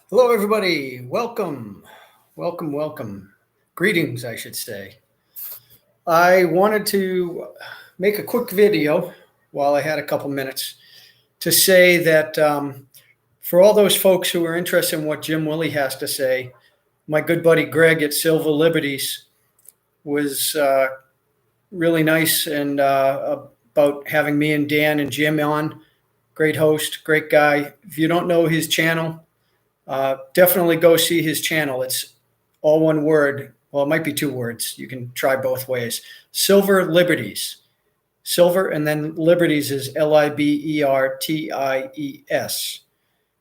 Hello, everybody. Welcome. Welcome, welcome. Greetings, I should say. I wanted to make a quick video while I had a couple minutes to say that for all those folks who are interested in what Jim Willie has to say, my good buddy Greg at Silver Liberties was really nice and about having me and Dan and Jim on. Great host, great guy. If you don't know his channel, definitely go see his channel. It's all one word. Well, it might be two words. You can try both ways. Silver Liberties. Silver and then Liberties is Liberties.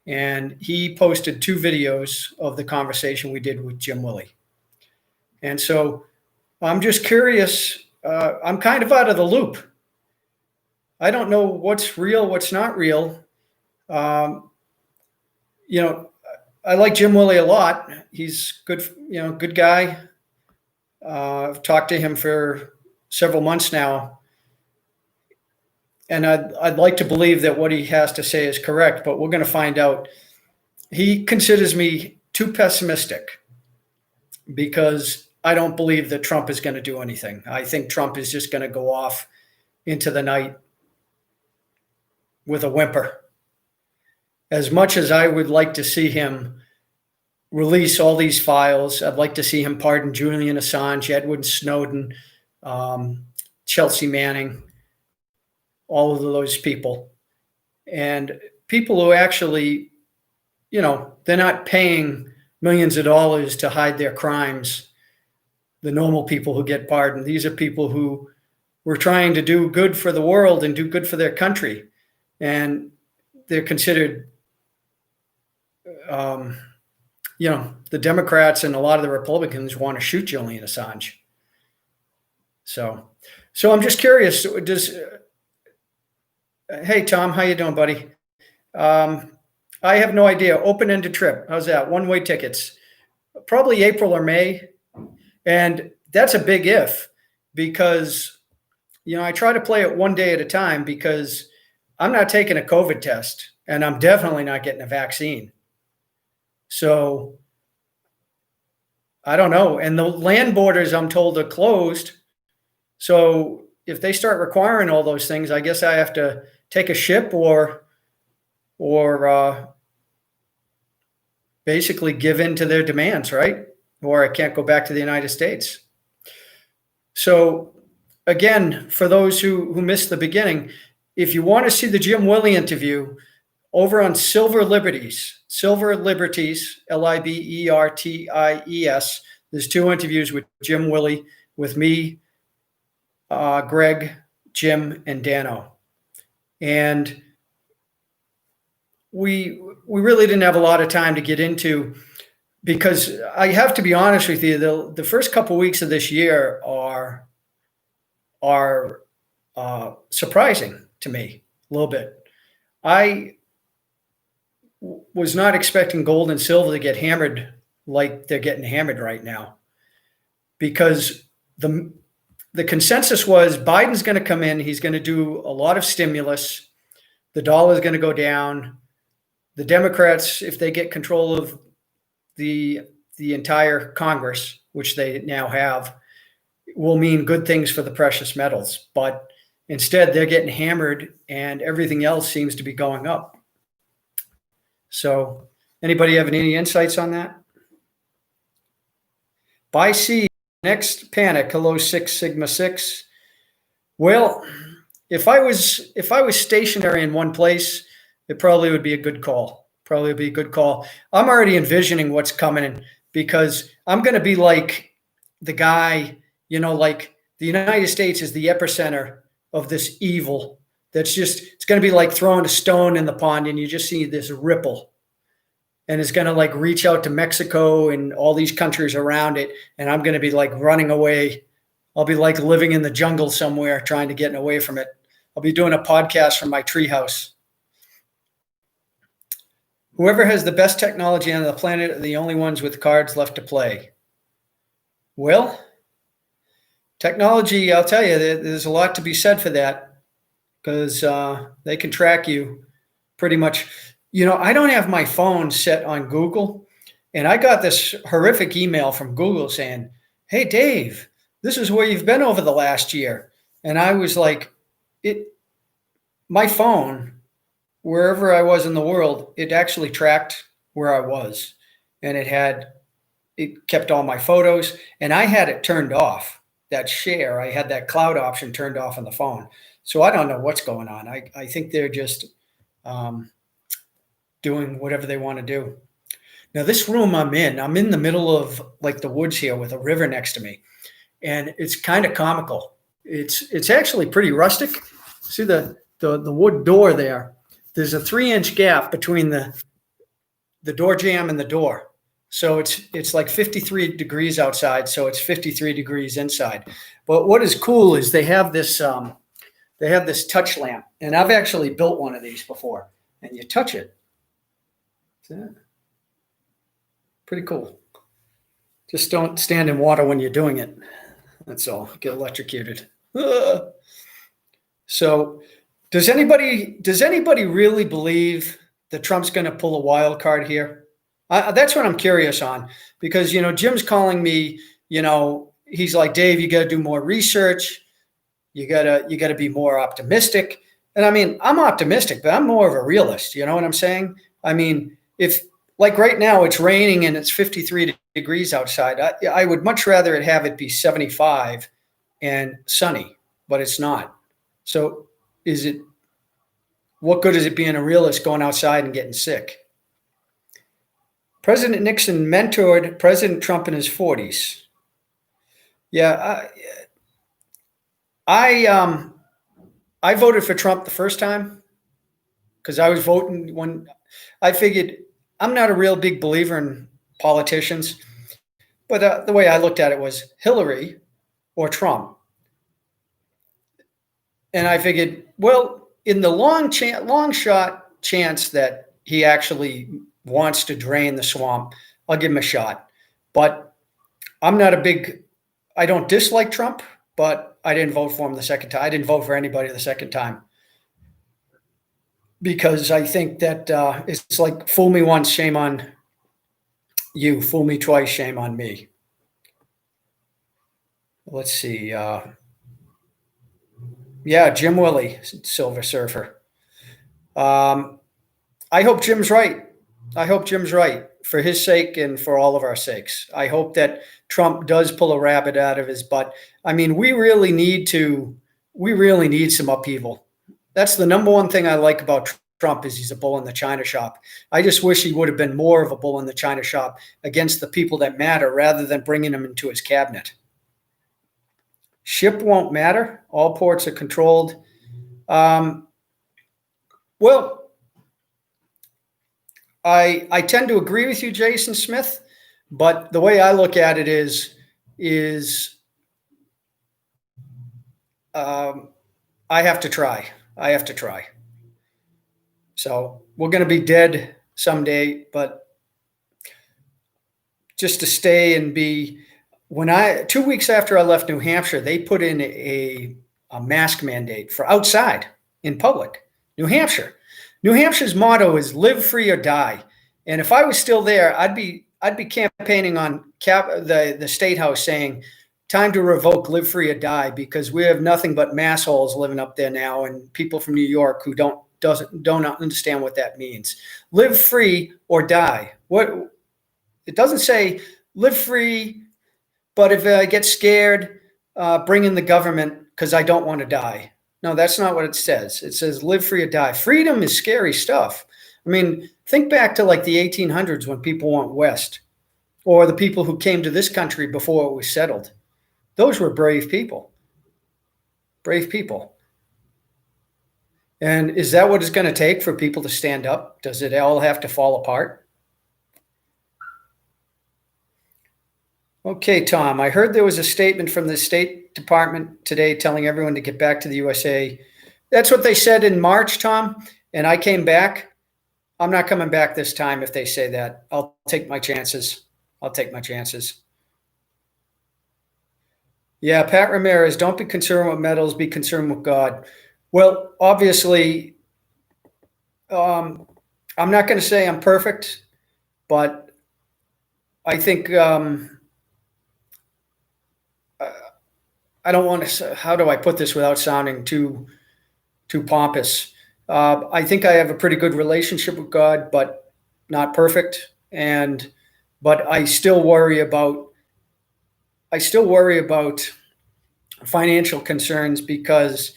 And he posted two videos of the conversation we did with Jim Willie. And so I'm just curious. I'm kind of out of the loop. I don't know what's real, what's not real. I like Jim Willie a lot. He's good, good guy. I've talked to him for several months now, and I'd like to believe that what he has to say is correct, but we're going to find out. He considers me too pessimistic because I don't believe that Trump is going to do anything. I think Trump is just going to go off into the night with a whimper. As much as I would like to see him release all these files, I'd like to see him pardon Julian Assange, Edward Snowden, Chelsea Manning, all of those people. And people who actually, they're not paying millions of dollars to hide their crimes. The normal people who get pardoned. These are people who were trying to do good for the world and do good for their country. And they're considered the Democrats and a lot of the Republicans want to shoot Julian Assange. So I'm just curious. Hey, Tom, how you doing, buddy? I have no idea. Open-ended trip. How's that? One-way tickets. Probably April or May. And that's a big if because, I try to play it one day at a time because I'm not taking a COVID test and I'm definitely not getting a vaccine. So I don't know. And the land borders, I'm told, are closed. So if they start requiring all those things, I guess I have to take a ship or basically give in to their demands, right? Or I can't go back to the United States. So again, for those who missed the beginning, if you want to see the Jim Willie interview, over on Silver Liberties, Liberties, there's two interviews with Jim Willie, with me, Greg, Jim, and Dano. And we really didn't have a lot of time to get into, because I have to be honest with you, the first couple of weeks of this year are surprising to me a little bit. I was not expecting gold and silver to get hammered like they're getting hammered right now, because the consensus was Biden's going to come in. He's going to do a lot of stimulus. The dollar is going to go down. The Democrats, if they get control of the entire Congress, which they now have, will mean good things for the precious metals. But instead, they're getting hammered and everything else seems to be going up. So anybody have any insights on that? Buy C, next panic. Hello, 6 Sigma 6. Well, if I was stationary in one place, it probably would be a good call. I'm already envisioning what's coming, because I'm going to be like the guy, like the United States is the epicenter of this evil. It's going to be like throwing a stone in the pond and you just see this ripple, and it's going to like reach out to Mexico and all these countries around it. And I'm going to be like running away. I'll be like living in the jungle somewhere trying to get away from it. I'll be doing a podcast from my treehouse. Whoever has the best technology on the planet are the only ones with cards left to play. Well, technology, I'll tell you, there's a lot to be said for that, because they can track you pretty much. I don't have my phone set on Google, and I got this horrific email from Google saying, "Hey, Dave, this is where you've been over the last year." And I was like, my phone, wherever I was in the world, it actually tracked where I was, and it kept all my photos, and I had it turned off. That share, I had that cloud option turned off on the phone. So I don't know what's going on. I think they're just um, doing whatever they want to do. Now, this room I'm in the middle of like the woods here with a river next to me, and it's kind of comical. It's actually pretty rustic. See the wood door there? There's a 3-inch gap between the door jamb and the door. So it's like 53 degrees outside, so it's 53 degrees inside. But what is cool is they have this touch lamp, and I've actually built one of these before. And you touch it. Pretty cool. Just don't stand in water when you're doing it. That's all. Get electrocuted. So, does anybody really believe that Trump's going to pull a wild card here? That's what I'm curious on, because Jim's calling me. He's like, Dave, you got to do more research. You gotta be more optimistic. And I mean, I'm optimistic, but I'm more of a realist. You know what I'm saying? I mean, if like right now it's raining and it's 53 degrees outside, I would much rather have it be 75 and sunny, but it's not. So what good is it being a realist going outside and getting sick? President Nixon mentored President Trump in his 40s. Yeah, I voted for Trump the first time because I was voting when I figured I'm not a real big believer in politicians, but the way I looked at it was Hillary or Trump. And I figured, well, in the long shot chance that he actually wants to drain the swamp, I'll give him a shot. But I don't dislike Trump, but I didn't vote for him the second time. I didn't vote for anybody the second time because I think that it's like fool me once, shame on you. Fool me twice, shame on me. Let's see. Yeah, Jim Willie, Silver Surfer. I hope Jim's right. I hope Jim's right for his sake and for all of our sakes. I hope that Trump does pull a rabbit out of his butt. I mean, we really need some upheaval. That's the number one thing I like about Trump is he's a bull in the China shop. I just wish he would have been more of a bull in the China shop against the people that matter rather than bringing them into his cabinet. Ship won't matter. All ports are controlled. Well, I tend to agree with you, Jason Smith, but the way I look at it is I have to try. So we're going to be dead someday, but just to stay and be. 2 weeks after I left New Hampshire, they put in a mask mandate for outside in public. New Hampshire's motto is "Live free or die." And if I was still there, I'd be campaigning on the State House saying, "Time to revoke Live free or die," because we have nothing but massholes living up there now, and people from New York who don't understand what that means. Live free or die. What it doesn't say live free. But if I get scared, bring in the government because I don't want to die. No, that's not what it says. It says live free or die. Freedom is scary stuff. I mean, think back to like the 1800s when people went west, or the people who came to this country before it was settled. Those were brave people. Brave people. And is that what it's going to take for people to stand up? Does it all have to fall apart? Okay, Tom, I heard there was a statement from the State Department today telling everyone to get back to the USA. That's what they said in March, Tom, and I came back. I'm not coming back this time if they say that. I'll take my chances. Yeah, Pat Ramirez, don't be concerned with medals, be concerned with God. Well, obviously, I'm not going to say I'm perfect, but I think I don't want to. How do I put this without sounding too pompous? I think I have a pretty good relationship with God, but not perfect. But I still worry about financial concerns because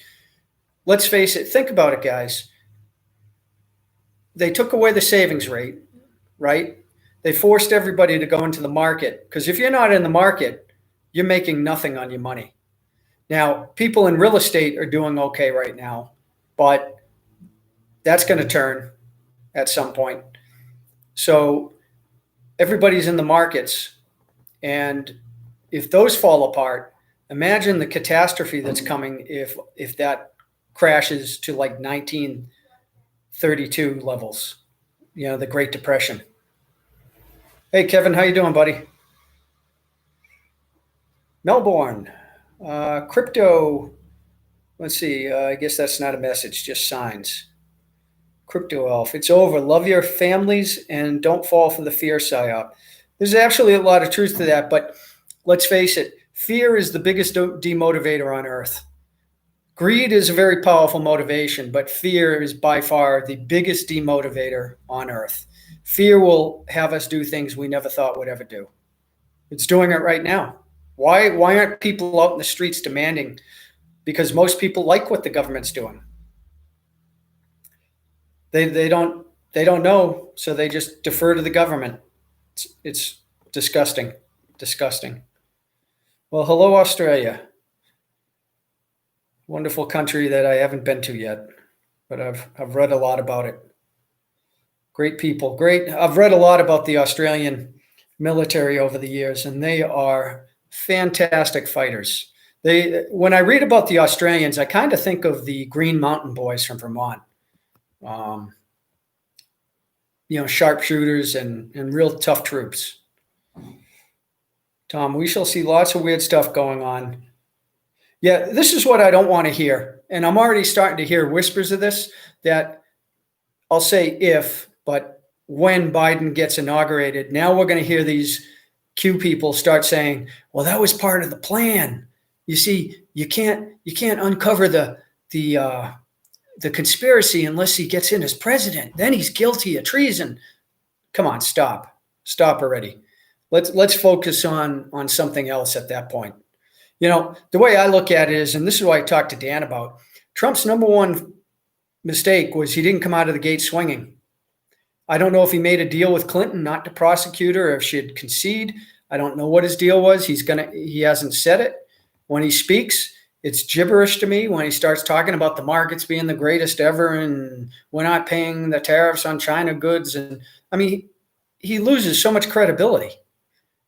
let's face it, think about it, guys. They took away the savings rate, right? They forced everybody to go into the market because if you're not in the market, you're making nothing on your money. Now, people in real estate are doing okay right now, but that's going to turn at some point. So everybody's in the markets. And if those fall apart, imagine the catastrophe that's coming if that crashes to like 1932 levels, the Great Depression. Hey, Kevin, how you doing, buddy? Melbourne, crypto. Let's see. I guess that's not a message, just signs. Crypto elf. It's over. Love your families and don't fall for the fear psyop. There's actually a lot of truth to that, but let's face it. Fear is the biggest demotivator on earth. Greed is a very powerful motivation, but fear is by far the biggest demotivator on earth. Fear will have us do things we never thought we'd ever do. It's doing it right now. Why aren't people out in the streets demanding? Because most people like what the government's doing. They don't know, so they just defer to the government. It's disgusting. Well, hello, Australia. Wonderful country that I haven't been to yet, but I've read a lot about it. Great people, great. I've read a lot about the Australian military over the years, and they are fantastic fighters. When I read about the Australians, I kind of think of the Green Mountain Boys from Vermont. Sharpshooters and real tough troops. Tom, we shall see lots of weird stuff going on. Yeah, this is what I don't want to hear. And I'm already starting to hear whispers of this, that I'll say if, but when Biden gets inaugurated, now we're going to hear these Q people start saying, well, that was part of the plan. You see, you can't uncover the conspiracy unless he gets in as president. Then he's guilty of treason. Come on, stop already. Let's focus on something else at that point. The way I look at it is, and this is what I talked to Dan about, Trump's number one mistake was he didn't come out of the gate swinging. I don't know if he made a deal with Clinton not to prosecute her, or if she'd concede. I don't know what his deal was. He hasn't said it. When he speaks, it's gibberish to me when he starts talking about the markets being the greatest ever and we're not paying the tariffs on China goods. And I mean, he loses so much credibility.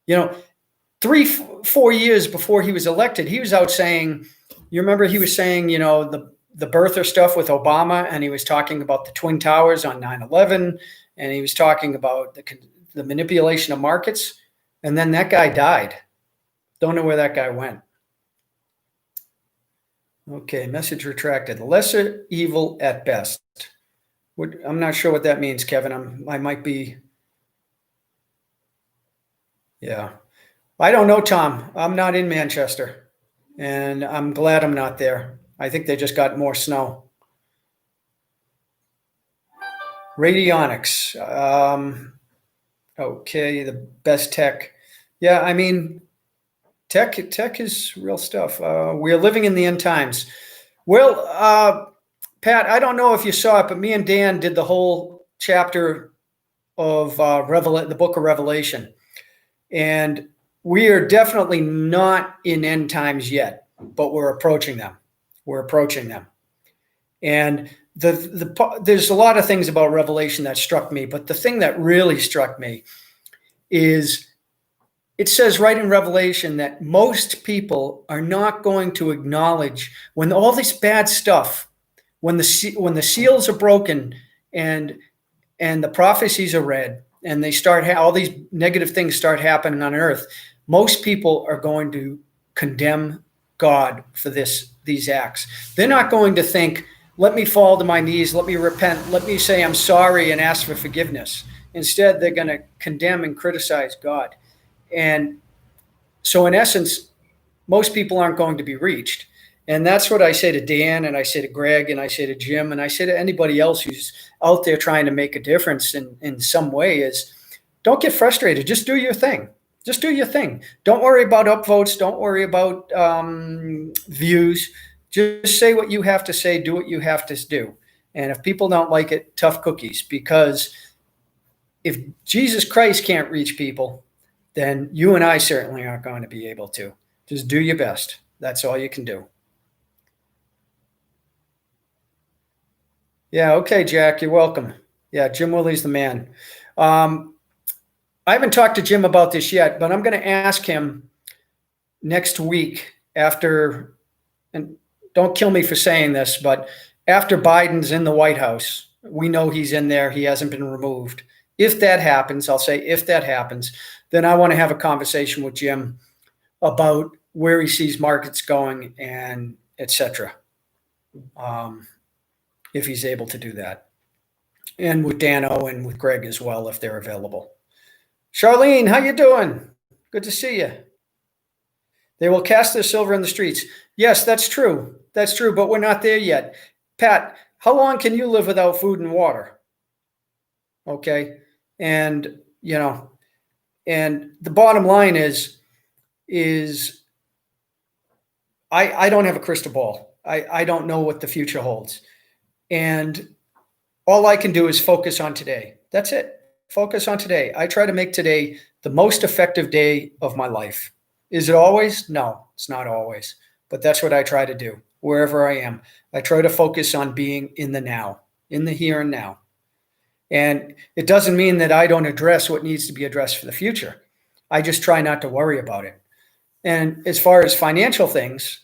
3-4 years before he was elected, he was out saying, you remember he was saying, the birther stuff with Obama, and he was talking about the Twin Towers on 9/11, and he was talking about the manipulation of markets. And then that guy died. Don't know where that guy went. Okay, message retracted. Lesser evil at best. I'm not sure what that means, Kevin. I might be. Yeah. I don't know, Tom. I'm not in Manchester, and I'm glad I'm not there. I think they just got more snow. Radionics. Okay, the best tech. Yeah, I mean, tech is real stuff. We're living in the end times. Well, Pat, I don't know if you saw it, but me and Dan did the whole chapter of the book of Revelation. And we are definitely not in end times yet, but we're approaching them. And there's a lot of things about Revelation that struck me, but the thing that really struck me is it says right in Revelation that most people are not going to acknowledge when all this bad stuff, when the seals are broken and the prophecies are read and they start all these negative things start happening on earth, most people are going to condemn God for these acts. They're not going to think, let me fall to my knees, let me repent, let me say I'm sorry and ask for forgiveness. Instead, they're going to condemn and criticize God. And so, in essence, most people aren't going to be reached. And that's what I say to Dan, and I say to Greg, and I say to Jim, and I say to anybody else who's out there trying to make a difference in some way is don't get frustrated. Just do your thing. Just do your thing. Don't worry about upvotes. Don't worry about views. Just say what you have to say. Do what you have to do. And if people don't like it, tough cookies. Because if Jesus Christ can't reach people, then you and I certainly aren't going to be able to. Just do your best. That's all you can do. Yeah, okay, Jack, you're welcome. Yeah, Jim Willie's the man. I haven't talked to Jim about this yet, but I'm going to ask him next week after, and don't kill me for saying this, but after Biden's in the White House, we know he's in there. He hasn't been removed. If that happens, I'll say if that happens, then I want to have a conversation with Jim about where he sees markets going and et cetera. If he's able to do that. And with Dano and with Greg as well, if they're available. Charlene, how you doing? Good to see you. They will cast their silver in the streets. Yes, that's true. That's true, but we're not there yet. Pat, how long can you live without food and water? Okay. And, you know, and the bottom line is I don't have a crystal ball. I don't know what the future holds. And all I can do is focus on today. That's it. Focus on today. I try to make today the most effective day of my life. Is it always? No, it's not always. But that's what I try to do wherever I am. I try to focus on being in the now, in the here and now. And it doesn't mean that I don't address what needs to be addressed for the future. I just try not to worry about it. And as far as financial things,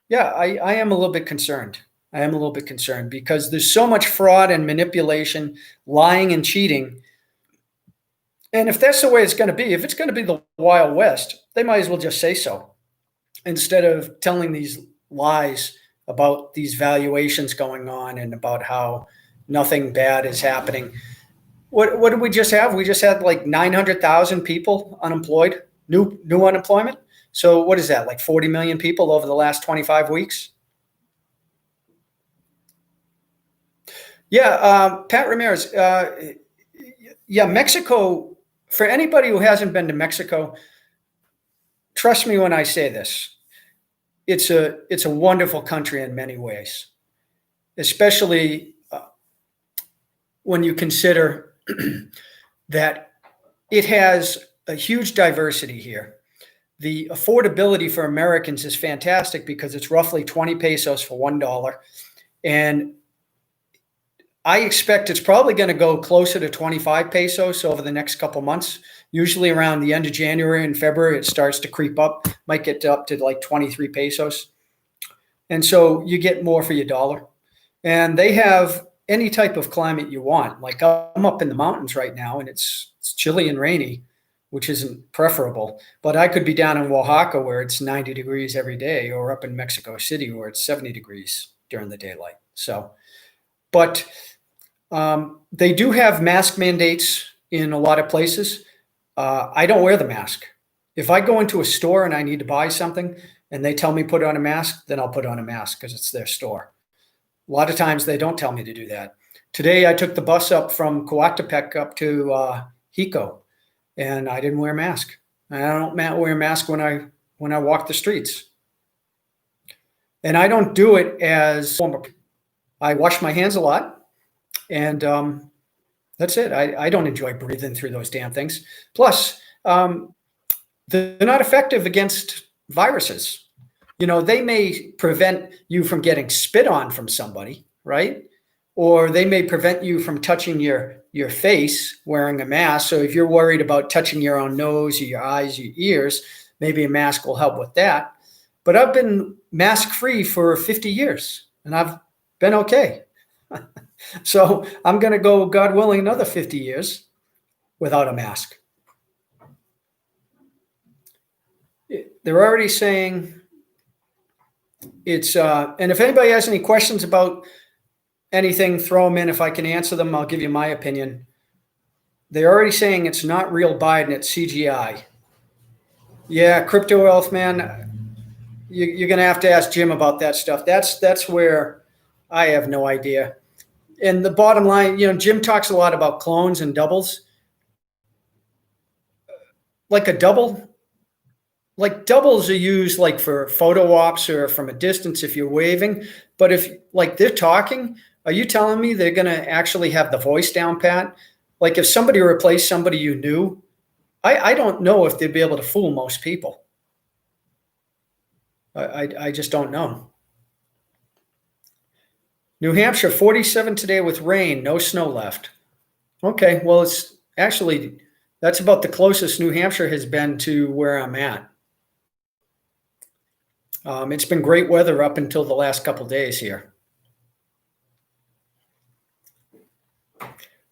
yeah, I am a little bit concerned. I am a little bit concerned because there's so much fraud and manipulation, lying and cheating. And if that's the way it's going to be, if it's going to be the Wild West, they might as well just say so instead of telling these lies about these valuations going on and about how nothing bad is happening. What did we just have? We just had like 900,000 people unemployed, new unemployment. So what is that, like 40 million people over the last 25 weeks? Yeah, Pat Ramirez. Yeah, Mexico, for anybody who hasn't been to Mexico, trust me when I say this. It's a wonderful country in many ways, especially when you consider that it has a huge diversity here. The affordability for Americans is fantastic because it's roughly 20 pesos for $1. And I expect it's probably going to go closer to 25 pesos over the next couple months. Usually around the end of January and February, it starts to creep up, might get up to like 23 pesos. And so you get more for your dollar. And they have any type of climate you want. Like I'm up in the mountains right now and it's chilly and rainy, which isn't preferable. But I could be down in Oaxaca where it's 90 degrees every day, or up in Mexico City where it's 70 degrees during the daylight. So, but they do have mask mandates in a lot of places. I don't wear the mask. If I go into a store and I need to buy something and they tell me put on a mask, then I'll put on a mask because it's their store. A lot of times they don't tell me to do that. Today I took the bus up from Coatepec up to Xico, and I didn't wear a mask. I don't wear a mask when I walk the streets. And I don't do it as I wash my hands a lot. And that's it. I don't enjoy breathing through those damn things. Plus, they're not effective against viruses. You know, they may prevent you from getting spit on from somebody, right? Or they may prevent you from touching your face wearing a mask. So if you're worried about touching your own nose or your eyes, your ears, maybe a mask will help with that. But I've been mask-free for 50 years, and I've been okay. So I'm going to go, God willing, another 50 years without a mask. They're already saying it's, and if anybody has any questions about anything, throw them in. If I can answer them, I'll give you my opinion. They're already saying it's not real Biden, it's CGI. Yeah, crypto wealth, man. You're going to have to ask Jim about that stuff. That's where I have no idea. And the bottom line, Jim talks a lot about clones and doubles. Like a double, like doubles are used like for photo ops or from a distance if you're waving. But if like they're talking, are you telling me they're going to actually have the voice down pat? Like if somebody replaced somebody you knew, I don't know if they'd be able to fool most people. I just don't know. New Hampshire, 47 today with rain, no snow left. Okay, well, it's actually, that's about the closest New Hampshire has been to where I'm at. It's been great weather up until the last couple days here.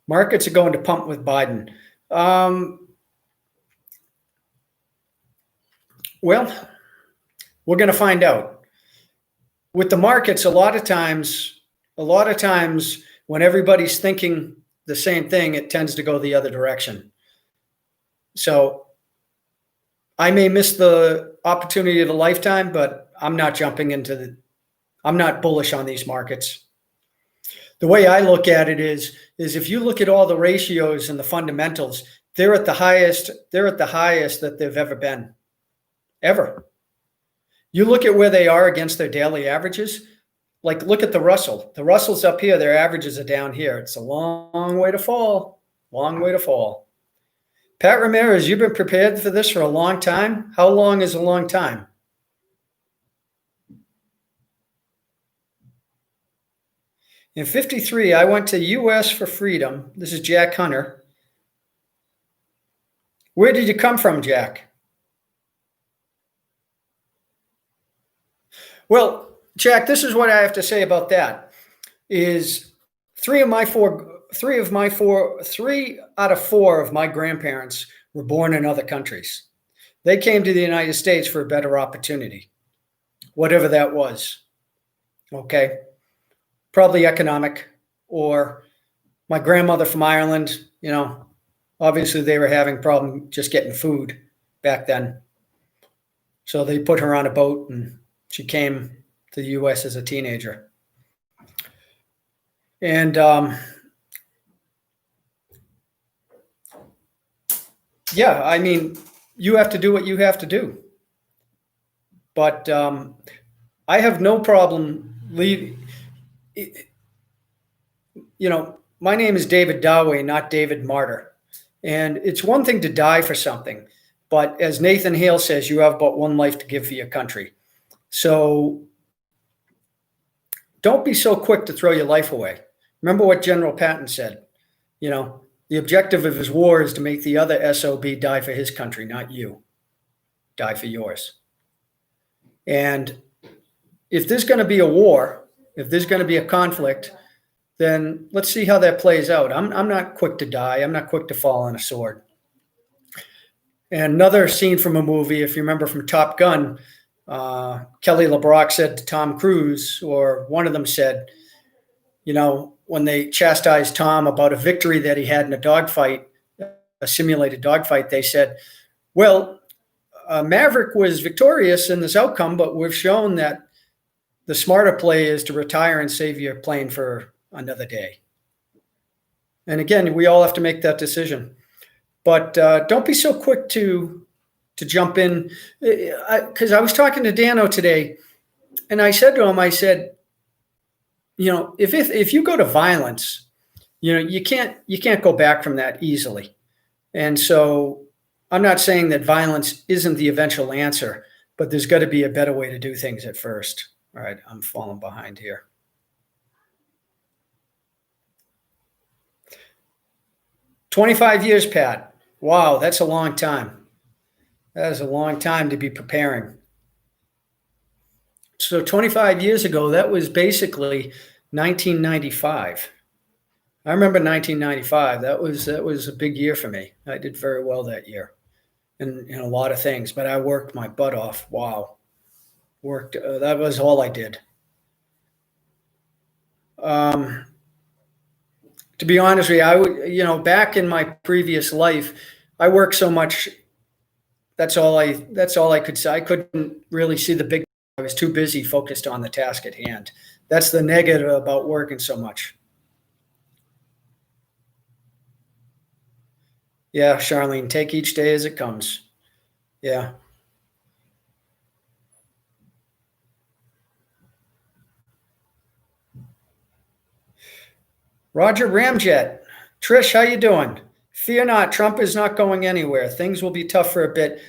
Markets are going to pump with Biden. Well, we're going to find out. With the markets, a lot of times when everybody's thinking the same thing, it tends to go the other direction. So I may miss the opportunity of a lifetime, but I'm not jumping into I'm not bullish on these markets. The way I look at it is if you look at all the ratios and the fundamentals, they're at the highest that they've ever been. Ever. You look at where they are against their daily averages, like look at the Russell. The Russell's up here, their averages are down here. It's a long way to fall. Long way to fall. Pat Ramirez, you've been prepared for this for a long time. How long is a long time? In 53, I went to U.S. for freedom. This is Jack Hunter. Where did you come from, Jack? Well, Jack, this is what I have to say about that. Is 3 out of 4 of my grandparents were born in other countries. They came to the United States for a better opportunity, whatever that was. Okay. Probably economic, or my grandmother from Ireland, obviously they were having problem just getting food back then. So they put her on a boat and she came to the U.S. as a teenager. And yeah, I mean, you have to do what you have to do. But I have no problem leaving. My name is DavidisDawei, not David Martyr. And it's one thing to die for something. But as Nathan Hale says, you have but one life to give for your country. So don't be so quick to throw your life away. Remember what General Patton said. The objective of his war is to make the other SOB die for his country, not you. Die for yours. And if there's going to be a war, if there's going to be a conflict, then let's see how that plays out. I'm not quick to die. I'm not quick to fall on a sword. And another scene from a movie, if you remember from Top Gun, Kelly LeBrock said to Tom Cruise, or one of them said, when they chastised Tom about a victory that he had in a dogfight, a simulated dogfight, they said, well, Maverick was victorious in this outcome, but we've shown that the smarter play is to retire and save your plane for another day. And again, we all have to make that decision. But don't be so quick to jump in. Because I was talking to Dano today, and I said to him, if you go to violence, you can't go back from that easily. And so I'm not saying that violence isn't the eventual answer, but there's got to be a better way to do things at first. All right, I'm falling behind here. "25 years, Pat. Wow, that's a long time. That is a long time to be preparing. So 25 years ago, that was basically 1995. I remember 1995. That was a big year for me. I did very well that year in a lot of things, but I worked my butt off. Wow. That was all I did. to be honest with you, I would, back in my previous life, I worked so much. That's all I could say. I couldn't really see the big. I was too busy focused on the task at hand. That's the negative about working so much. Yeah, Charlene, take each day as it comes. Yeah. Roger Ramjet. Trish, how you doing? Fear not, Trump is not going anywhere. Things will be tough for a bit.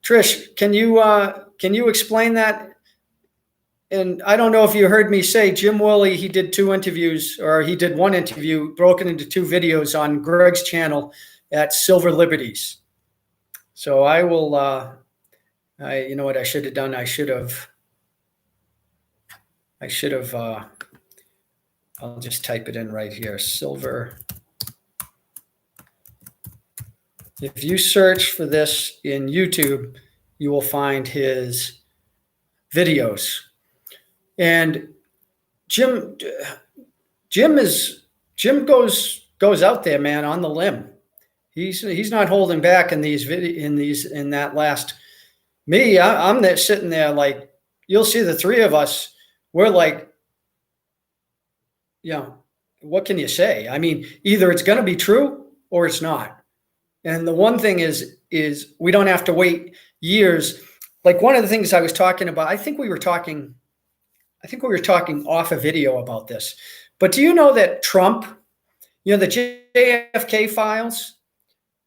Trish, can you explain that? And I don't know if you heard me say, Jim Willie, he did 2 interviews, or he did 1 interview broken into 2 videos on Greg's channel at Silver Liberties. So I will, you know what I should have done? I should have, I'll just type it in right here, Silver. If you search for this in YouTube, you will find his videos. And Jim goes out there, man, on the limb. He's not holding back in that last. Me, I'm there sitting there like, you'll see the 3 of us. We're like, what can you say? I mean, either it's going to be true or it's not. And the one thing is we don't have to wait years. Like one of the things I was talking about, I think we were talking off a video about this. But do you know that Trump, the JFK files,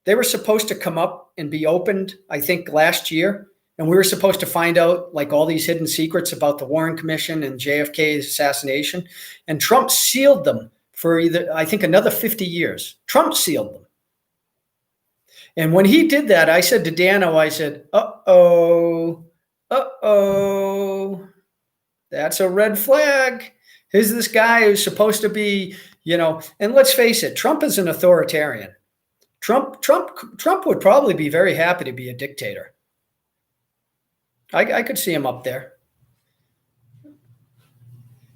they were supposed to come up and be opened, I think, last year. And we were supposed to find out like all these hidden secrets about the Warren Commission and JFK's assassination. And Trump sealed them for I think another 50 years. Trump sealed them. And when he did that, I said to Dano, I said, uh-oh, that's a red flag. Here's this guy who's supposed to be, and let's face it, Trump is an authoritarian. Trump would probably be very happy to be a dictator. I could see him up there.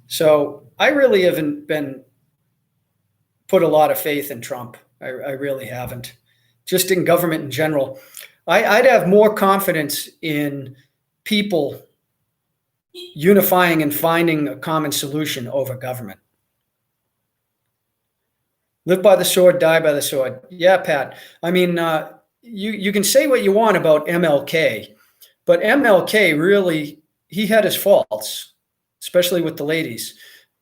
So I really haven't been put a lot of faith in Trump. I really haven't. Just in government in general. I'd have more confidence in people unifying and finding a common solution over government. Live by the sword, die by the sword. Yeah, Pat. I mean, you can say what you want about MLK, but MLK really, he had his faults, especially with the ladies.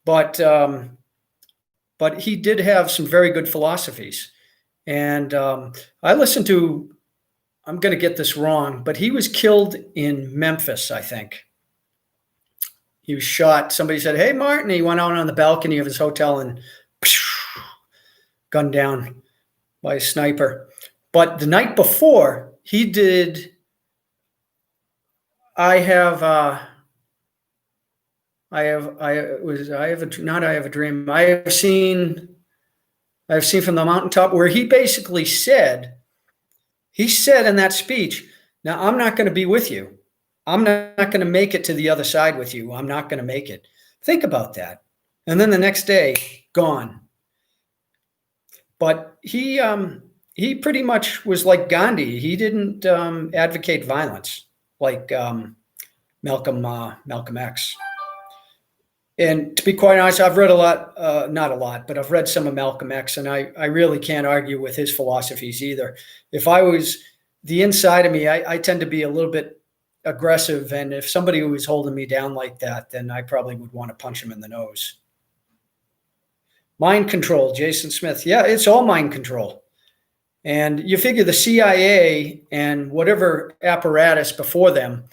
But he did have some very good philosophies. And I listened to, I'm going to get this wrong, but he was killed in Memphis, I think. He was shot. Somebody said, hey, Martin. He went out on the balcony of his hotel and gunned down by a sniper. But the night before, he did, I have a dream. I have seen from the mountaintop, where he basically said in that speech, now I'm not going to be with you. I'm not going to make it to the other side with you. I'm not going to make it. Think about that. And then the next day, gone. But he pretty much was like Gandhi. He didn't advocate violence like Malcolm X. And to be quite honest, I've read a lot, not a lot, but I've read some of Malcolm X, and I really can't argue with his philosophies either. If I was the inside of me, I tend to be a little bit aggressive. And if somebody was holding me down like that, then I probably would want to punch him in the nose. Mind control, Jason Smith. Yeah, it's all mind control. And you figure the CIA and whatever apparatus before them,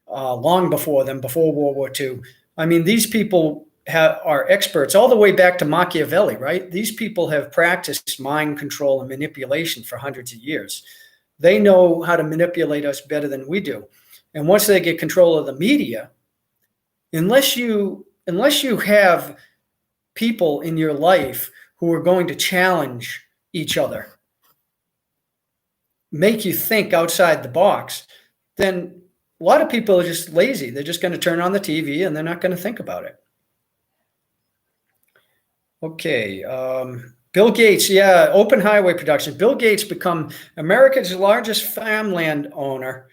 long before them, before World War II, I mean, these people are experts all the way back to Machiavelli, right? These people have practiced mind control and manipulation for hundreds of years. They know how to manipulate us better than we do. And once they get control of the media, unless you have people in your life who are going to challenge each other, make you think outside the box, then a lot of people are just lazy. They're just going to turn on the TV and they're not going to think about it. Okay. Bill Gates, yeah, open highway production. Bill Gates become America's largest farmland owner,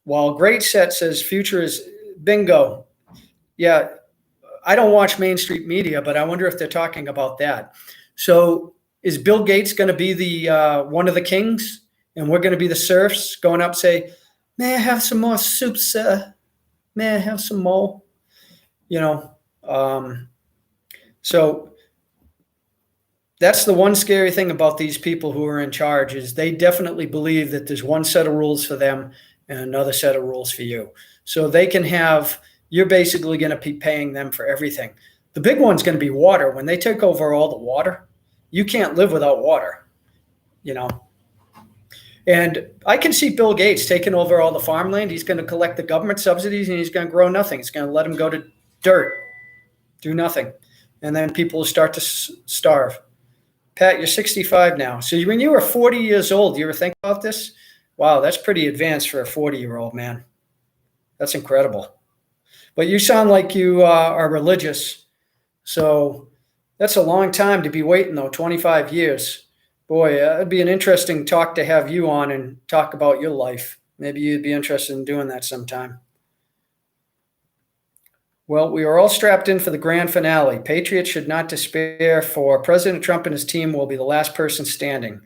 while Great Set says future is bingo. Yeah, I don't watch Main Street media, but I wonder if they're talking about that. So is Bill Gates going to be the one of the kings, and we're going to be the serfs going up say, "May I have some more soup, sir? May I have some more?" You know, so that's the one scary thing about these people who are in charge is they definitely believe that there's one set of rules for them and another set of rules for you. So they can have, you're basically going to be paying them for everything. The big one's going to be water. When they take over all the water, you can't live without water, you know. And I can see Bill Gates taking over all the farmland. He's going to collect the government subsidies and he's going to grow nothing. He's going to let them go to dirt, do nothing. And then people will start to starve. Pat, you're 65 now. So when you were 40 years old, you ever think about this? Wow, that's pretty advanced for a 40-year-old man. That's incredible. But you sound like you are religious. So that's a long time to be waiting, though, 25 years. Boy, it'd be an interesting talk to have you on and talk about your life. Maybe you'd be interested in doing that sometime. Well, we are all strapped in for the grand finale. Patriots should not despair, for President Trump and his team will be the last person standing.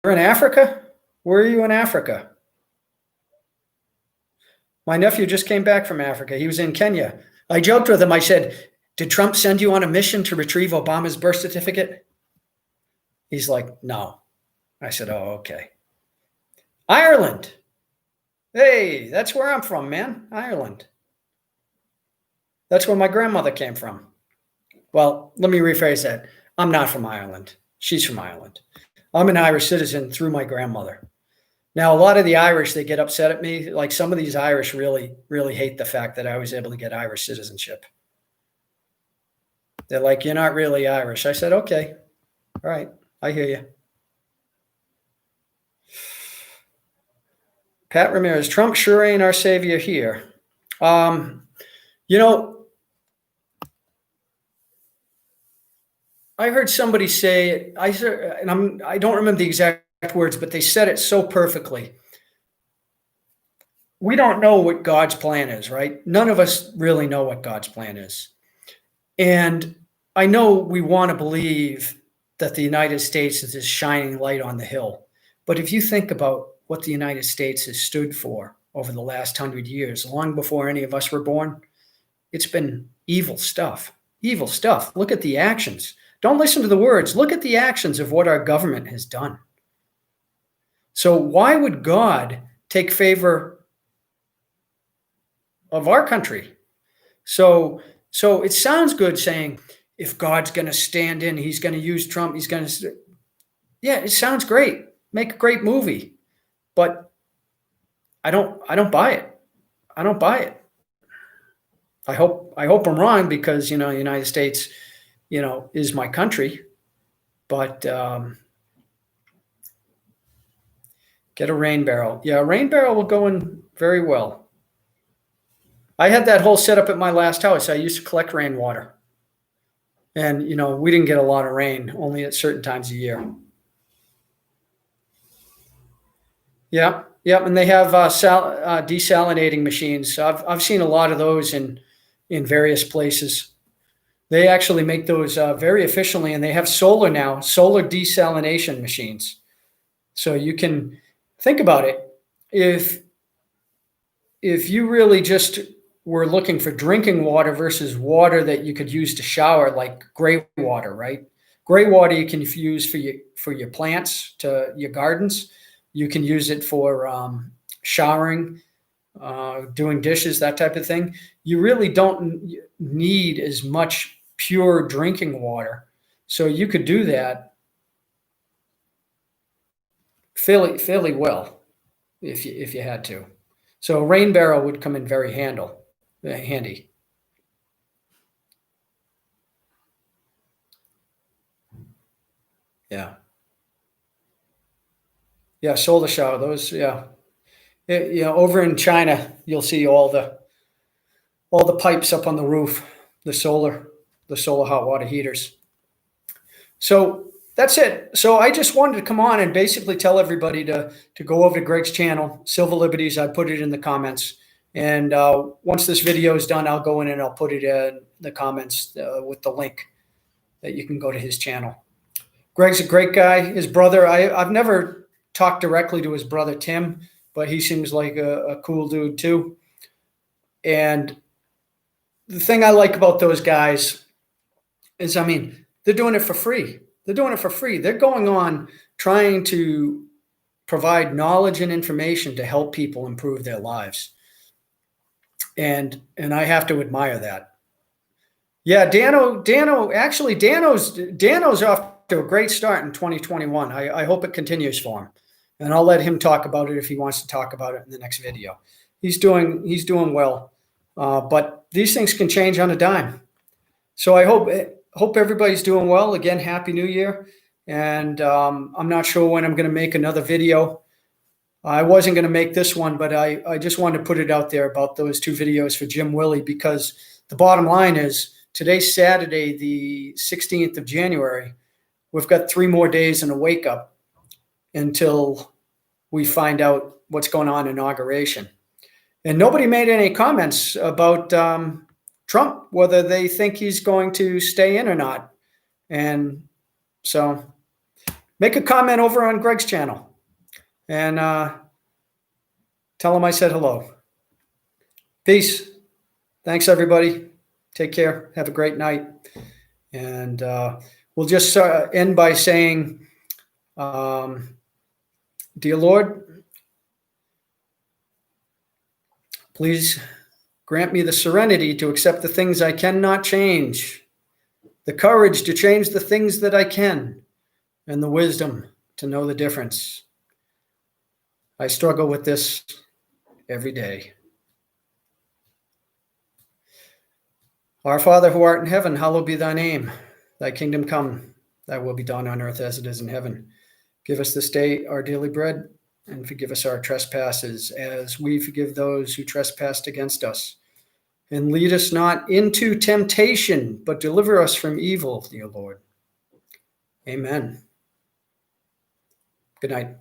You're in Africa? Where are you in Africa? My nephew just came back from Africa. He was in Kenya. I joked with him. I said, "Did Trump send you on a mission to retrieve Obama's birth certificate?" He's like, "No." I said, "Oh, okay." Ireland. Hey, that's where I'm from, man. Ireland. That's where my grandmother came from. Well, let me rephrase that. I'm not from Ireland. She's from Ireland. I'm an Irish citizen through my grandmother. Now, a lot of the Irish, they get upset at me. Like some of these Irish really, really hate the fact that I was able to get Irish citizenship. They're like, "You're not really Irish." I said, "Okay. All right. I hear you." Pat Ramirez, Trump sure ain't our savior here. You know, I heard somebody say, I don't remember the exact words, but they said it so perfectly. We don't know what God's plan is, right? None of us really know what God's plan is. And I know we want to believe that the United States is this shining light on the hill. But if you think about what the United States has stood for over the last 100 years, long before any of us were born, it's been evil stuff. Evil stuff. Look at the actions. Don't listen to the words. Look at the actions of what our government has done. So why would God take favor of our country? So it sounds good saying, if God's going to stand in, he's going to use Trump, he's going to, yeah, it sounds great. Make a great movie. But I don't buy it. I don't buy it. I hope I'm wrong because, the United States, is my country. But get a rain barrel. Yeah, a rain barrel will go in very well. I had that whole setup at my last house. I used to collect rainwater. And, we didn't get a lot of rain, only at certain times of year. Yeah, and they have desalinating machines. I've seen a lot of those in various places. They actually make those very efficiently, and they have solar now, solar desalination machines. So you can think about it. If you really just were looking for drinking water versus water that you could use to shower, like gray water, right? Gray water you can use for your plants, to your gardens. You can use it for showering, doing dishes, that type of thing. You really don't need as much pure drinking water. So you could do that fairly well if you had to. So a rain barrel would come in very handy. Yeah. Yeah, solar shower. Those, yeah. Over in China, you'll see all the pipes up on the roof, the solar. the solar hot water heaters. So that's it. So I just wanted to come on and basically tell everybody to go over to Greg's channel, Silver Liberties. I put it in the comments. And once this video is done, I'll go in and I'll put it in the comments with the link that you can go to his channel. Greg's a great guy. His brother, I've never talked directly to his brother, Tim, but he seems like a cool dude too. And the thing I like about those guys is, I mean, they're doing it for free. They're doing it for free. They're going on trying to provide knowledge and information to help people improve their lives. And I have to admire that. Yeah, Dano's off to a great start in 2021. I hope it continues for him. And I'll let him talk about it if he wants to talk about it in the next video. He's doing well. But these things can change on a dime. So I hope everybody's doing well. Again, Happy New Year. And I'm not sure when I'm going to make another video. I wasn't going to make this one, but I just wanted to put it out there about those 2 videos for Jim Willie, because the bottom line is today's Saturday, the 16th of January. We've got 3 more days and a wake up until we find out what's going on in inauguration. And nobody made any comments about Trump, whether they think he's going to stay in or not. And so make a comment over on Greg's channel and tell him I said hello. Peace. Thanks, everybody. Take care. Have a great night. And we'll just end by saying, dear Lord, please grant me the serenity to accept the things I cannot change, the courage to change the things that I can, and the wisdom to know the difference. I struggle with this every day. Our Father who art in heaven, hallowed be thy name. Thy kingdom come, thy will be done on earth as it is in heaven. Give us this day our daily bread, and forgive us our trespasses as we forgive those who trespass against us. And lead us not into temptation, but deliver us from evil, dear Lord. Amen. Good night.